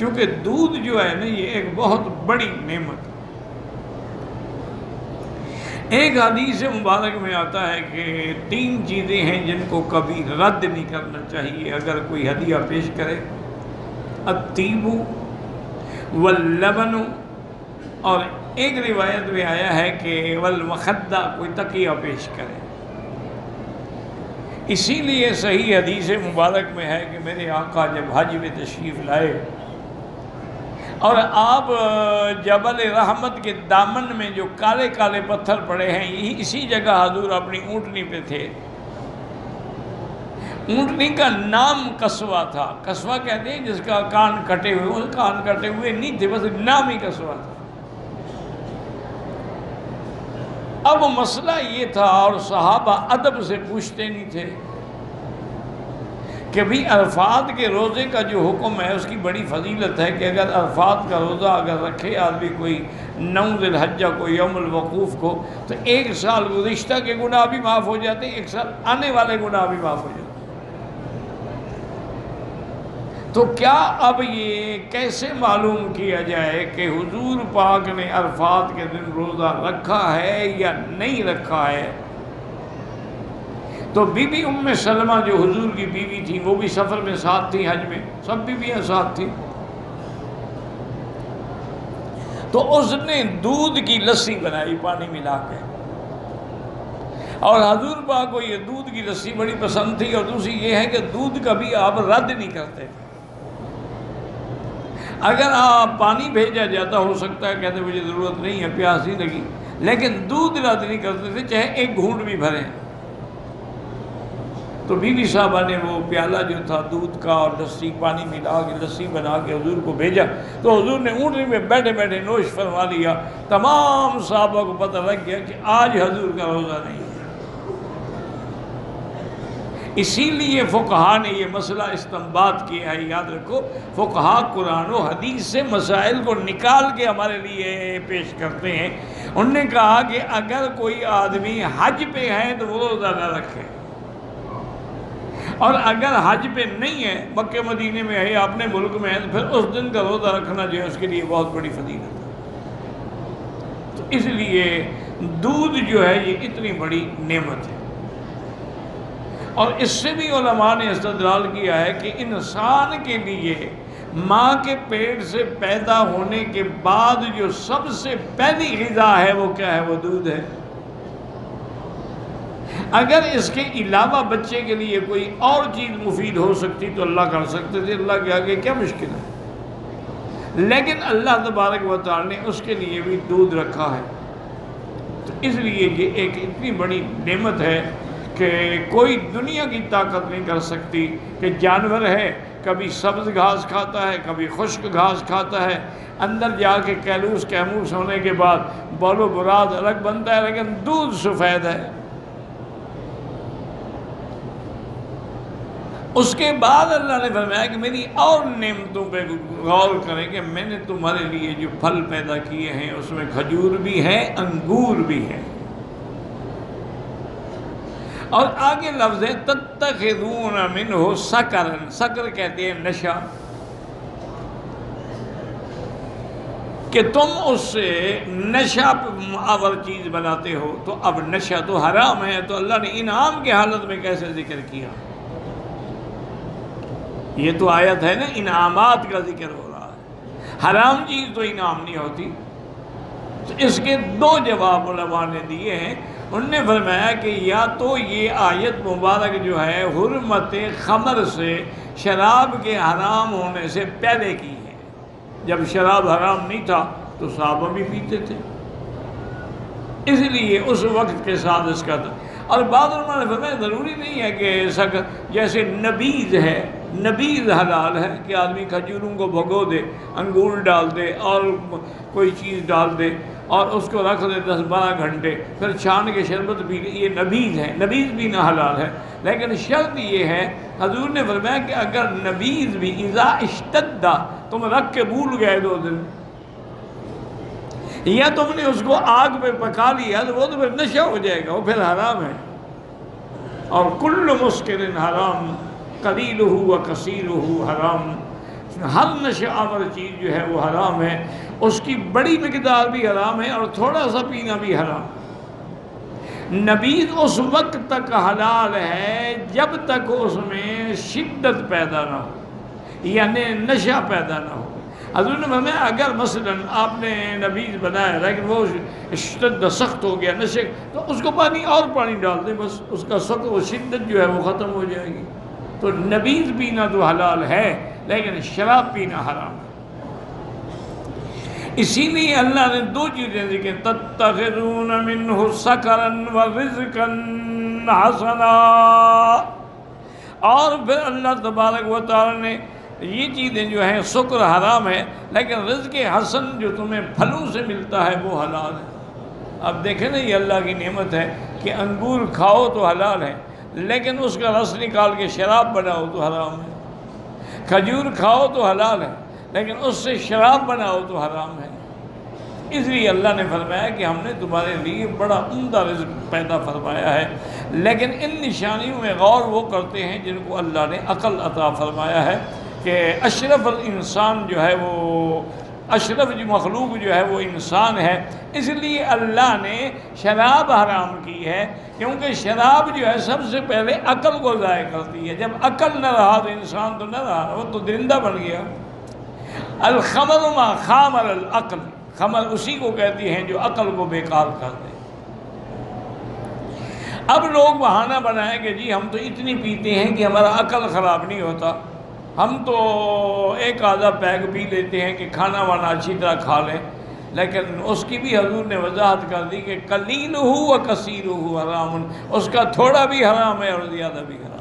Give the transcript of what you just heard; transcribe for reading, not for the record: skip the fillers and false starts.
چونکہ دودھ جو ہے نا یہ ایک بہت بڑی نعمت ہے۔ ایک حدیث مبارک میں آتا ہے کہ 3 چیزیں ہیں جن کو کبھی رد نہیں کرنا چاہیے اگر کوئی ہدیہ پیش کرے: الطیب واللبن، اور ایک روایت میں آیا ہے کہ والمخدہ، کوئی تکیہ پیش کرے۔ اسی لیے صحیح حدیث مبارک میں ہے کہ میرے آقا جب حج میں تشریف لائے اور آپ جبل رحمت کے دامن میں جو کالے کالے پتھر پڑے ہیں، یہی اسی جگہ حضور اپنی اونٹنی پہ تھے۔ اونٹنی کا نام قصوہ تھا۔ قصوہ کہتے ہیں جس کا کان کٹے ہوئے، وہ کان کٹے ہوئے نہیں تھے، بس نام ہی قصوہ تھا۔ اب مسئلہ یہ تھا، اور صحابہ ادب سے پوچھتے نہیں تھے کہ بھی عرفات کے روزے کا جو حکم ہے اس کی بڑی فضیلت ہے کہ اگر عرفات کا روزہ اگر رکھے آدمی کوئی 9 ذی الحجہ کو، یوم الوقوف کو، تو 1 سال گزشتہ کے گناہ بھی معاف ہو جاتے ہیں، 1 سال آنے والے گناہ بھی معاف ہو جاتے ہیں۔ تو کیا اب یہ کیسے معلوم کیا جائے کہ حضور پاک نے عرفات کے دن روزہ رکھا ہے یا نہیں رکھا ہے؟ تو بی بی ام سلمہ جو حضور کی بیوی تھی، وہ بھی سفر میں ساتھ تھی، حج میں سب بیویاں ساتھ تھیں، تو اس نے دودھ کی لسی بنائی پانی ملا کے، اور حضور پاک کو یہ دودھ کی لسی بڑی پسند تھی، اور دوسری یہ ہے کہ دودھ کبھی آپ رد نہیں کرتے تھے۔ اگر آپ پانی بھیجا جاتا، ہو سکتا ہے کہتے مجھے ضرورت نہیں ہے، پیاس نہیں لگی، لیکن دودھ رد نہیں کرتے تھے، چاہے 1 گھونٹ بھی بھریں۔ تو بی بی صاحبہ نے وہ پیالہ جو تھا دودھ کا اور لسی، پانی ملا کے لسی بنا کے حضور کو بھیجا، تو حضور نے اونٹنی میں بیٹھے بیٹھے نوش فرما لیا۔ تمام صحابہ کو پتہ لگ گیا کہ آج حضور کا روزہ نہیں ہے۔ اسی لیے فقہا نے یہ مسئلہ استنباط کیا ہے، یاد رکھو، فقہا قرآن و حدیث سے مسائل کو نکال کے ہمارے لیے پیش کرتے ہیں۔ انہوں نے کہا کہ اگر کوئی آدمی حج پہ ہے تو وہ روزہ نہ رکھے، اور اگر حج پہ نہیں ہے، مکہ مدینے میں ہے، اپنے ملک میں ہے، تو پھر اس دن کا روزہ رکھنا جو ہے اس کے لیے بہت بڑی فضیلت ہے۔ تو اس لیے دودھ جو ہے یہ اتنی بڑی نعمت ہے، اور اس سے بھی علماء نے استدلال کیا ہے کہ انسان کے لیے ماں کے پیٹ سے پیدا ہونے کے بعد جو سب سے پہلی غذا ہے وہ کیا ہے؟ وہ دودھ ہے۔ اگر اس کے علاوہ بچے کے لیے کوئی اور چیز مفید ہو سکتی تو اللہ کر سکتے تھے، اللہ کے آگے کیا مشکل ہے، لیکن اللہ تبارک و تعالی نے اس کے لیے بھی دودھ رکھا ہے۔ تو اس لیے یہ ایک اتنی بڑی نعمت ہے کہ کوئی دنیا کی طاقت نہیں کر سکتی کہ جانور ہے کبھی سبز گھاس کھاتا ہے، کبھی خشک گھاس کھاتا ہے، اندر جا کے کیلوس کیموس ہونے کے بعد بول و براد الگ بنتا ہے، لیکن دودھ سفید ہے۔ اس کے بعد اللہ نے فرمایا کہ میری اور نعمتوں پہ غور کریں کہ میں نے تمہارے لیے جو پھل پیدا کیے ہیں اس میں کھجور بھی ہے، انگور بھی ہے، اور آگے لفظ ہے تتخذون منہ سکرا، سکر کہتے ہیں نشہ، کہ تم اس سے نشہ آور چیز بناتے ہو۔ تو اب نشہ تو حرام ہے، تو اللہ نے انعام کی حالت میں کیسے ذکر کیا؟ یہ تو آیت ہے نا، انعامات کا ذکر ہو رہا ہے، حرام چیز تو انعام نہیں ہوتی۔ تو اس کے 2 جواب علماء نے دیے ہیں۔ انہوں نے فرمایا کہ یا تو یہ آیت مبارک جو ہے حرمت خمر سے، شراب کے حرام ہونے سے پہلے کی ہے، جب شراب حرام نہیں تھا تو صحابہ بھی پیتے تھے، اس لیے اس وقت کے ساتھ اس کا تھا۔ اور بعض علماء نے فرمایا ضروری نہیں ہے کہ جیسے نبیذ ہے، نبیذ حلال ہے کہ آدمی کھجوروں کو بھگو دے، انگور ڈال دے اور کوئی چیز ڈال دے اور اس کو رکھ دے 10-12 گھنٹے، پھر چھان کے شربت پی لے، یہ نبیذ ہے، نبیذ بھی نہ حلال ہے۔ لیکن شرط یہ ہے، حضور نے فرمایا کہ اگر نبیذ بھی اذا اشتد، تم رکھ کے بھول گئے 2 دن، یا تم نے اس کو آگ پہ پکا لیا تو وہ تو پھر نشہ ہو جائے گا، وہ پھر حرام ہے۔ اور کل مسکر حرام قلیلہ و کثیرہ حرام، ہر نشہ آور چیز جو ہے وہ حرام ہے، اس کی بڑی مقدار بھی حرام ہے اور تھوڑا سا پینا بھی حرام ہے۔ نبیذ اس وقت تک حلال ہے جب تک اس میں شدت پیدا نہ ہو، یعنی نشہ پیدا نہ ہو۔ حضور نے فرمایا اگر مثلا آپ نے نبیذ بنایا لیکن وہ شدت سخت ہو گیا نشے، تو اس کو اور پانی ڈال دیں، بس اس کا سخت و شدت جو ہے وہ ختم ہو جائے گی۔ تو نبیذ پینا تو حلال ہے لیکن شراب پینا حرام ہے۔ اسی لیے اللہ نے دو چیزیں ذکر، تتخذون منہ سکرا ورزقا حسنا، اور پھر اللہ تبارک و تعالی نے یہ چیزیں جو ہیں سکر حرام ہے لیکن رزق حسن جو تمہیں پھلوں سے ملتا ہے وہ حلال ہے۔ اب دیکھیں نا یہ اللہ کی نعمت ہے کہ انگور کھاؤ تو حلال ہے لیکن اس کا رس نکال کے شراب بناؤ تو حرام ہے، کھجور کھاؤ تو حلال ہے لیکن اس سے شراب بناؤ تو حرام ہے۔ اس لیے اللہ نے فرمایا کہ ہم نے تمہارے لیے بڑا عمدہ رزق پیدا فرمایا ہے، لیکن ان نشانیوں میں غور وہ کرتے ہیں جن کو اللہ نے عقل عطا فرمایا ہے کہ اشرف الانسان جو ہے وہ اشرف جو مخلوق جو ہے وہ انسان ہے۔ اس لیے اللہ نے شراب حرام کی ہے کیونکہ شراب جو ہے سب سے پہلے عقل کو ضائع کرتی ہے، جب عقل نہ رہا تو انسان تو نہ رہا، وہ تو درندہ بن گیا۔ الخمر ما خامر العقل، خمر اسی کو کہتی ہیں جو عقل کو بیکار کر دے۔ اب لوگ بہانہ بنائیں کہ جی ہم تو اتنی پیتے ہیں کہ ہمارا عقل خراب نہیں ہوتا، ہم تو ایک آدھا پیگ پی لیتے ہیں کہ کھانا وانا اچھی طرح کھا لیں، لیکن اس کی بھی حضور نے وضاحت کر دی کہ قلیلہ و کثیرہ حرام، اس کا تھوڑا بھی حرام ہے اور زیادہ بھی حرام ہے۔